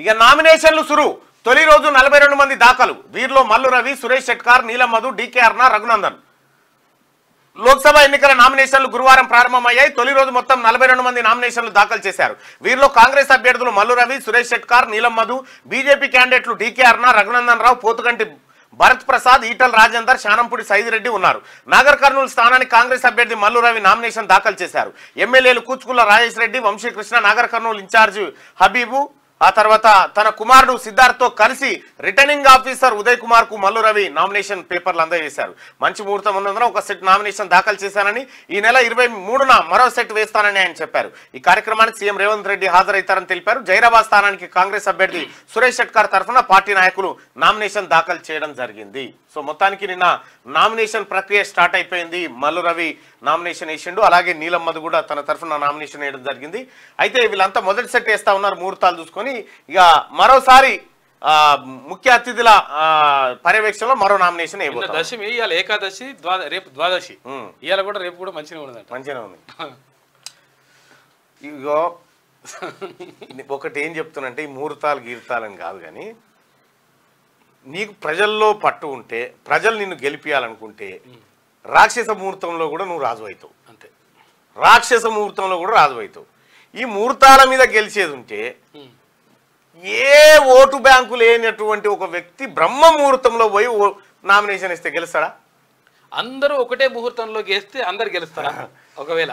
ఇక నామినేషన్లు సురు తొలి రోజు 42 మంది దాఖలు వీరిలో మల్లు రవి సురేష్ షెట్కార్ నీలం మధు డీకే అర్ణ రఘునందన్ లోక్సభ ఎన్నికల నామినేషన్లు గురువారం ప్రారంభమయ్యాయి తొలి రోజు మొత్తం 42 మంది నామినేషన్లు దాఖలు చేశారు వీరిలో కాంగ్రెస్ అభ్యర్థులు మల్లు రవి సురేష్ షెట్కార్ నీలం మధు బీజేపీ క్యాండిడేట్లు డీకే అర్ణ రఘునందన్ రావు పోతుగంటి భరత్ ప్రసాద్ ఈటల్ రాజేందర్ శానంపూడి సైదిరెడ్డి ఉన్నారు నాగర్ కర్నూలు స్థానానికి కాంగ్రెస్ అభ్యర్థి మల్లు రవి నామినేషన్ దాఖలు చేశారు ఎమ్మెల్యేలు కూచుకుల రాజేష్ రెడ్డి వంశీకృష్ణ నాగర్ కర్నూలు ఇన్ఛార్జ్ హబీబు ఆ తర్వాత తన కుమారుడు సిద్ధార్థ్ తో కలిసి రిటర్నింగ్ ఆఫీసర్ ఉదయ్ కుమార్ కు మల్లు రవి నామినేషన్ పేపర్లు అందజేశారు మంచి ముహూర్తం ఉన్నందున ఒక సెట్ నామినేషన్ దాఖలు చేశానని ఈ నెల 23న మరో సెట్ వేస్తానని ఆయన చెప్పారు ఈ కార్యక్రమానికి సీఎం రేవంత్ రెడ్డి హాజరైతారని తెలిపారు జైరాబాద్ స్థానానికి కాంగ్రెస్ అభ్యర్థి సురేష్ షెట్కార్ తరఫున పార్టీ నాయకులు నామినేషన్ దాఖలు చేయడం జరిగింది సో మొత్తానికి నిన్న నామినేషన్ ప్రక్రియ స్టార్ట్ అయిపోయింది మల్లు రవి నామినేషన్ వేసిండు అలాగే నీలం మధు కూడా తన తరఫున నామినేషన్ వేయడం జరిగింది అయితే వీళ్ళంతా మొదటి సెట్ వేస్తా ఉన్నారు ముహూర్తాలు చూసుకొని ఇక మరోసారి ముఖ్య అతిథుల పర్యవేక్షణలో మరో నామినేషన్ దశమి ఇవాళ ఏకాదశి రేపు ద్వాదశి ఇవాళ కూడా రేపు కూడా మంచిగా ఉన్నది మంచిగా ఉంది ఇగో ఒకటి ఏం చెప్తున్నంటే ఈ ముహూర్తాలు గీర్తాలని కాదు కానీ నీకు ప్రజల్లో పట్టు ఉంటే ప్రజలు నిన్ను గెలిపియాలనుకుంటే రాక్షస ముహూర్తంలో కూడా నువ్వు రాజు అవుతావు అంతే రాక్షస ముహూర్తంలో కూడా రాజు అవుతావు ఈ ముహూర్తాల మీద గెలిచేది ఉంటే ఏ ఓటు బ్యాంకు లేనటువంటి ఒక వ్యక్తి బ్రహ్మ ముహూర్తంలో పోయి నామినేషన్ ఇస్తే గెలుస్తాడా అందరూ ఒకటే ముహూర్తంలో గెలిస్తే అందరు గెలుస్తారా ఒకవేళ